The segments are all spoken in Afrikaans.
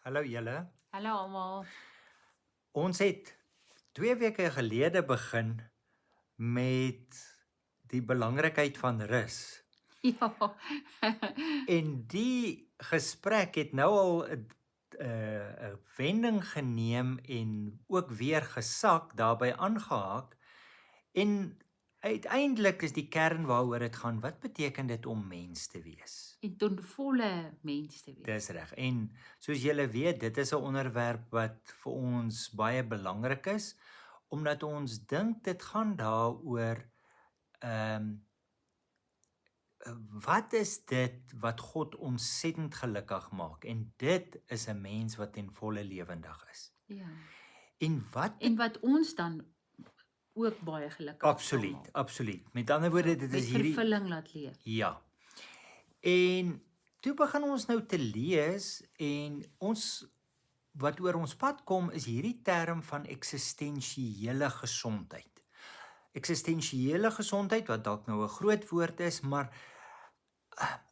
Hallo julle. Hallo almal. Ons het 2 weke gelede begin met die belangrikheid van rus. Ja. En die gesprek het nou al 'n wending geneem en ook weer gesak, daarbey aangehaak. En uiteindelik is die kern waaroor dit gaan, wat beteken dit om mens te wees? En ten volle mens te wees. Dis reg. En soos julle weet, dit is 'n onderwerp wat vir ons baie belangrik is, omdat ons dink dit gaan daaroor wat is dit wat God ontsettend gelukkig maak? En dit is 'n mens wat ten volle lewendig is. Ja. En wat ons dan ook baie gelukkig Absoluut, absoluut. Met ander woorde, dit is hierdie vervulling laat leef. Ja. En toe begin ons nou te lees en ons wat oor ons pad kom is hierdie term van eksistensiële gesondheid. Eksistensiële gesondheid wat dalk nou 'n groot woord is, maar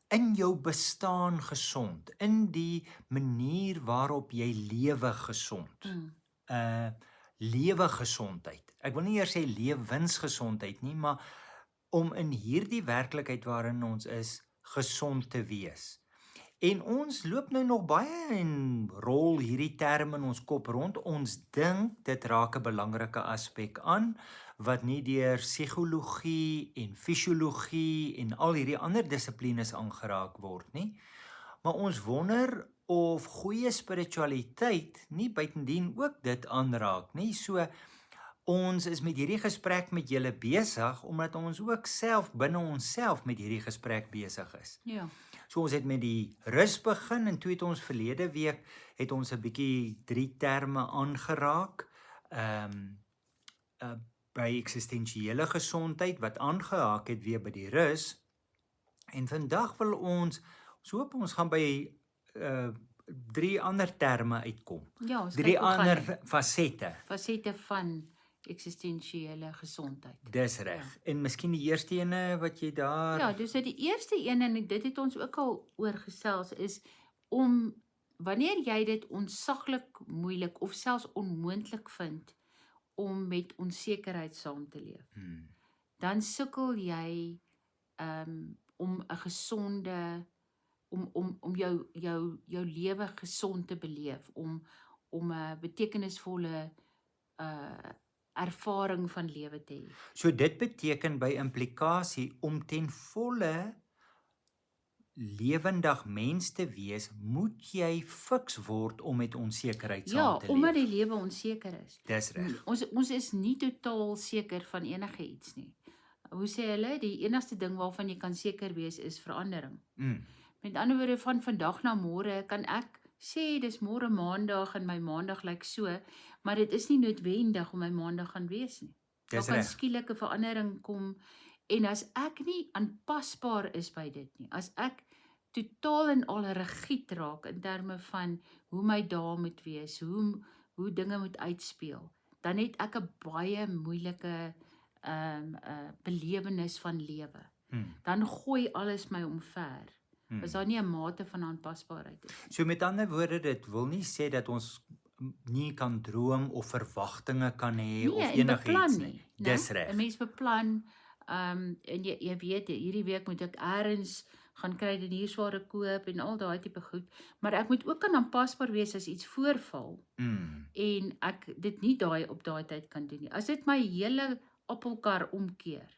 in jou bestaan gesond, in die manier waarop jy lewe gesond. Lewe gesondheid. Ek wil nie eers sê lewensgesondheid nie, maar om in hierdie werklikheid waarin ons is gesond te wees. En ons loop nou nog baie en rol hierdie term in ons kop rond. Ons dink dit raak 'n belangrike aspek aan wat nie deur psigologie en fisiologie en al hierdie ander dissiplines aangeraak word nie. Maar ons wonder of goeie spiritualiteit nie buitendien ook dit aanraak nie. So ons is met hierdie gesprek met julle besig omdat ons ook self binne onsself met hierdie gesprek besig is. Ja. So ons het met die rus begin en toe het ons verlede week het ons 'n bietjie 3 terme aangeraak. By eksistensiële gesondheid wat aangehaak het weer by die rus. En vandag wil ons hoop ons gaan by 3 ander terme uitkom. Ja, ons 3 ander fasette van eksistensiële gesondheid. Dis reg. Ja. En miskien die eerste ene wat jy daar Ja, dus die eerste een en dit het ons ook al oor gesels is om wanneer jy dit ontsaglik moeilik of selfs onmoontlik vind om met onsekerheid saam te leef. Dan sukkel jy om 'n gesonde om jou lewe gesond te beleef, om 'n betekenisvolle ervaring van lewe te hê. So dit beteken by implikasie om ten volle lewendig mens te wees, moet jy fiks word om met onsekerheid saam te leef. Ja, omdat die lewe onseker is. Dis reg. Ons is nie totaal seker van enige iets nie. Hoe sê hulle, die enigste ding waarvan jy kan seker wees is verandering. Met ander woorde, van vandag na môre kan ek sê dis môre maandag en my maandag lyk so, maar dit is nie noodwendig om my maandag gaan wees nie. Daar kan skielik 'n verandering kom en as ek nie aanpasbaar is by dit nie, as ek totaal en al rigied raak in terme van hoe my dae moet wees, hoe dinge moet uitspeel, dan het ek 'n baie moeilike belewenis van lewe. Dan gooi alles my omver. Is daar nie 'n mate van aanpasbaarheid is. So met ander woorde, dit wil nie sê dat ons nie kan droom of verwagtinge kan hê of enigiets nie. Dis reg. 'n Mens beplan en jy weet hierdie week moet ek eers gaan kruideniersware koop en al daai tipe goed, maar ek moet ook kan aanpasbaar wees as iets voorval. En ek dit nie op daai tyd kan doen nie. As dit my hele appelkar omkeer,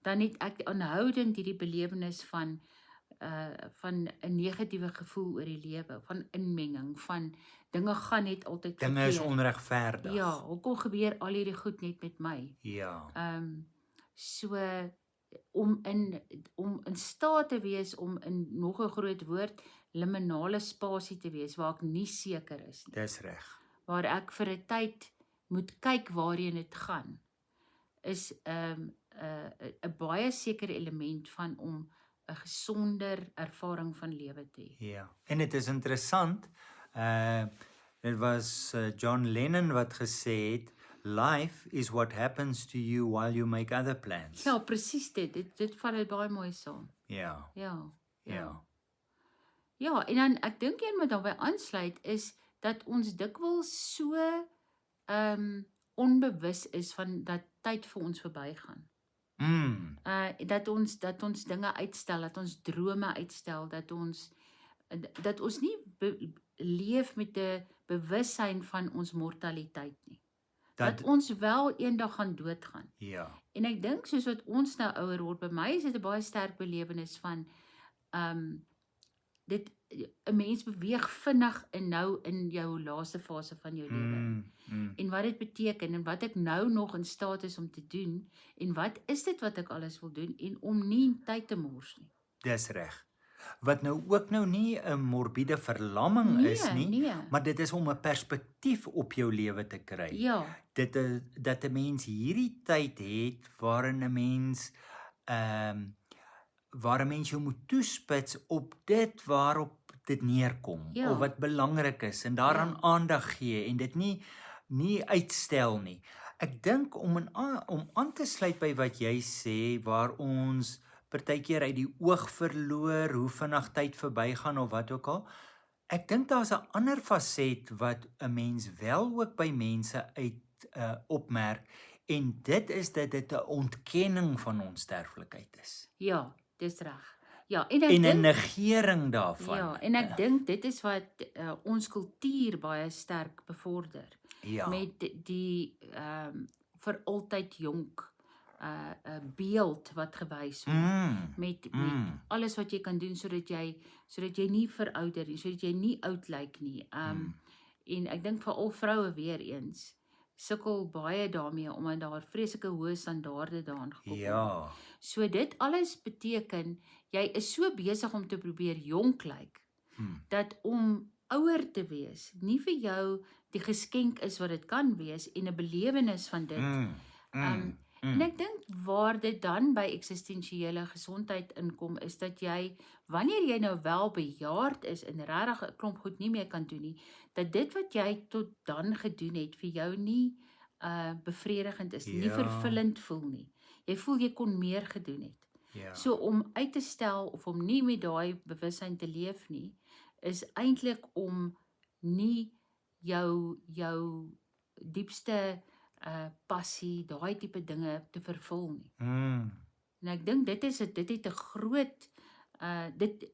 dan het ek aanhoudend hierdie belewenis van 'n negatiewe gevoel oor die lewe, van inmenging, van dinge gaan net altyd verkeerd. Dinge is onregverdig. Ja, hoekom gebeur al hierdie goed net met my? Ja. So om in staat te wees om in nog 'n groot woord liminale spasie te wees waar ek nie seker is nie. Dis reg. Waar ek vir 'n tyd moet kyk waarheen dit gaan, is 'n baie sekere element van om 'n gesonder ervaring van lewe te hê. Ja. En dit is interessant. Dit was John Lennon wat gesê het, life is what happens to you while you make other plans. Ja, presies dit vat dit baie mooi saam. Ja. Ja. Ja, en dan ek dink een wat daarbey aansluit is dat ons dikwels so onbewus is van dat tyd vir ons verbygaan. Dat ons dinge uitstel, dat ons drome uitstel, dat ons nie leef met 'n bewussyn van ons mortaliteit nie. Dat ons wel eendag gaan doodgaan. Ja. En ek dink soos wat ons nou ouer word, by my is dit 'n baie sterk belewenis van 'n mens beweeg vinnig in jou laaste fase van jou lewe. En wat dit beteken en wat ek nou nog in staat is om te doen en wat is dit wat ek alles wil doen en om nie tyd te mors nie. Dis reg. Wat nou ook nou nie 'n morbiede verlamming is nie, Nee. maar dit is om 'n perspektief op jou lewe te kry. Ja, Dat 'n mens hierdie tyd het waarin 'n mens waar 'n mens jou moet toespits op dit waarop dit neerkom Ja. of wat belangrik is en daaraan Ja. aandag gee en dit nie uitstel nie. Ek dink om aan te sluit by wat jy sê waar ons partykeer uit die oog verloor hoe vinnig tyd verbygaan of wat ook al. Ek dink daar's 'n ander faset wat 'n mens wel ook by mense uit opmerk en dit is dat dit 'n ontkenning van ons sterflikheid is. ja, dis reg. Ja, en ek En 'n dink negering daarvan. ja, en ek dink dit is wat ons kultuur baie sterk bevorder. Ja. Met die vir altyd jonk beeld wat gewys word. Met alles wat jy kan doen sodat jy nie verouder nie, sodat jy nie oud lyk nie. En ek dink vir al vroue weer eens sukkel baie daarmee omdat daar vreeslike hoë standaarde daaraan gekoppel word. Ja. So dit alles beteken jy is so besig om te probeer jonk lyk dat om ouer te wees nie vir jou die geskenk is wat dit kan wees en 'n belewenis van dit. En ek dink waar dit dan by eksistensiële gesondheid inkom is dat jy wanneer jy nou wel bejaard is en regtig 'n klomp goed nie meer kan doen nie, dat dit wat jy tot dan gedoen het vir jou nie bevredigend is, nie vervullend voel nie. Jy voel jy kon meer gedoen het. Ja. So om uit te stel of om nie met daai bewussyn te leef nie, is eintlik om nie jou diepste passie, daai tipe dinge te vervul nie. En ek dink dit het 'n groot dit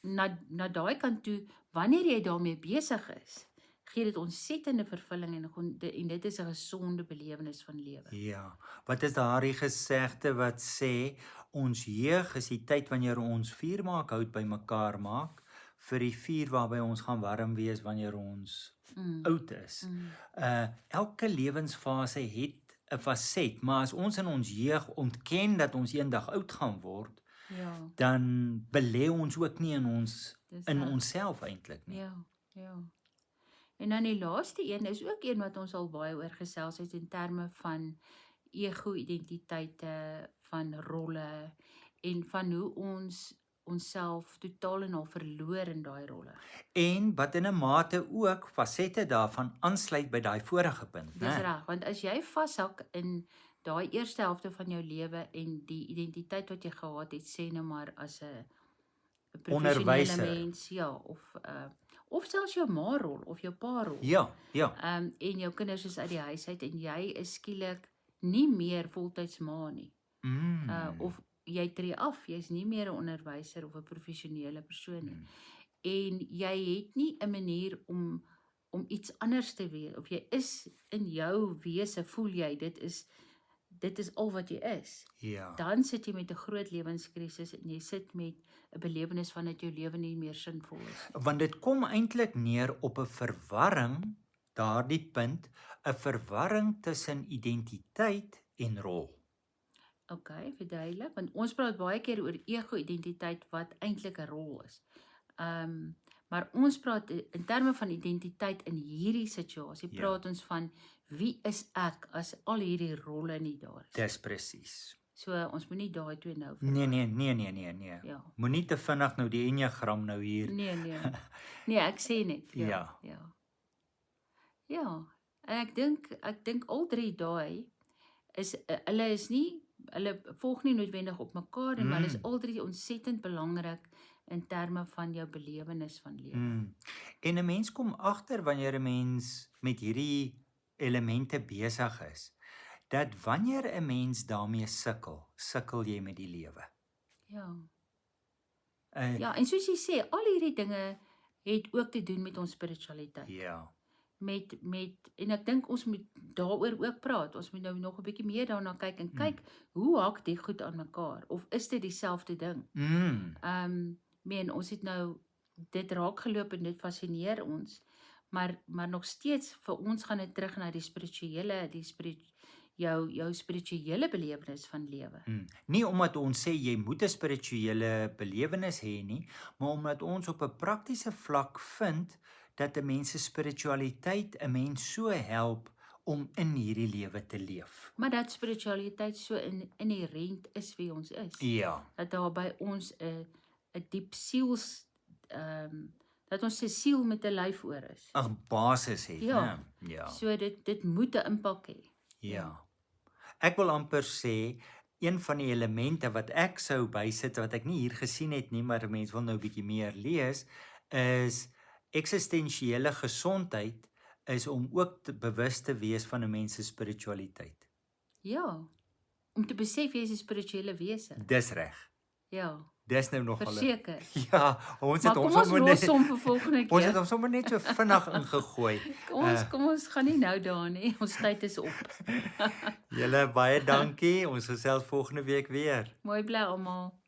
na daai kant toe, wanneer jy daarmee besig is, gee dit ontsettende vervulling en dit is 'n gesonde belewenis van lewe. Ja. Wat is daardie gesegde wat sê ons jeug is die tyd wanneer ons vuur maak, hout bymekaar maak vir die vuur waarby ons gaan warm wees wanneer ons oud is. Elke lewensfase het 'n faset, maar as ons in ons jeug ontken dat ons eendag oud gaan word, dan belê ons ook nie in onsself eintlik nie. Ja. En dan die laaste een is ook een wat ons al baie oor gesels het in terme van ego-identiteite, van rolle en van hoe ons onsself totaal en al verloor in daai rolle. En wat in 'n mate ook fasette daarvan aansluit by daai vorige punt, Dis reg, want as jy vashak in daai eerste helfte van jou lewe en die identiteit wat jy gehad het, sê nou maar as 'n professionele onderwyser. mens, ja, of selfs jou ma-rol of jou pa-rol. Ja. En jou kinders is uit die huis uit en jy is skielik nie meer voltyds ma nie. Of jy tree af, jy's nie meer 'n onderwyser of 'n professionele persoon nie. En jy het nie 'n manier om iets anders te wees of jy is in jou wese voel jy dit is al wat jy is. Ja. Dan sit jy met 'n groot lewenskrisis en jy sit met 'n belewenis van dat jou lewe nie meer sinvol is. Want dit kom eintlik neer op 'n verwarring, daardie punt, 'n verwarring tussen identiteit en rol. Okay, verduidelik, want ons praat baie keer oor ego-identiteit wat eintlik 'n rol is. Maar ons praat in terme van identiteit in hierdie situasie, praat ons van wie is ek as al hierdie rolle nie daar is. Dis presies. So ons moenie daai twee nou Nee. Ja. Moenie te vinnig nou die enneagram nou hier. Nee. Nee, ek sê net. Ja. Ja. En ek dink al drie daai is hulle volg nie noodwendig op mekaar nie, maar hulle is al drie ontsettend belangrik in terme van jou belewenis van lewe. En 'n mens kom agter wanneer 'n mens met hierdie elemente besig is, dat wanneer 'n mens daarmee sukkel jy met die lewe. Ja. Uh, Ja, en soos jy sê, al hierdie dinge het ook te doen met ons spiritualiteit. ja. En ek dink ons moet daaroor ook praat. Ons moet nou nog 'n bietjie meer daarna kyk en kyk hoe hak die goed aan mekaar of is dit dieselfde ding? Meen ons het nou dit raak geloop en dit fascineer ons, maar nog steeds vir ons gaan dit terug na die spirituele, jou spirituele belewenis van lewe. Nie omdat ons sê jy moet 'n spirituele belewenis hê nie, maar omdat ons op 'n praktiese vlak vind dat 'n mens se spiritualiteit 'n mens so help om in hierdie lewe te leef. Maar dat spiritualiteit so inherent is wie ons is. Ja. Dat daar by ons 'n diep siels dat ons se siel met 'n lyf oor is. 'n basis het, Ja. né? Ja. So dit moet 'n impak hê. Ja. Ek wil amper sê een van die elemente wat ek sou bysit wat ek nie hier gesien het nie, maar mense wil nou 'n bietjie meer lees, is eksistensiële gesondheid is om ook bewus te wees van 'n mens se spiritualiteit. Ja. Om te besef jy is 'n spirituele wese. Dis reg. Ja. Dis nou nog Verseker. Ja, ons Maar het hom kom ons sommer los net hom vir volgende keer. ons het hom sommer net so vinnig ingegooi. Kom ons gaan nie nou daar nie. Ons tyd is op. Julle baie dankie. Ons gesels volgende week weer. Mooi bly almal.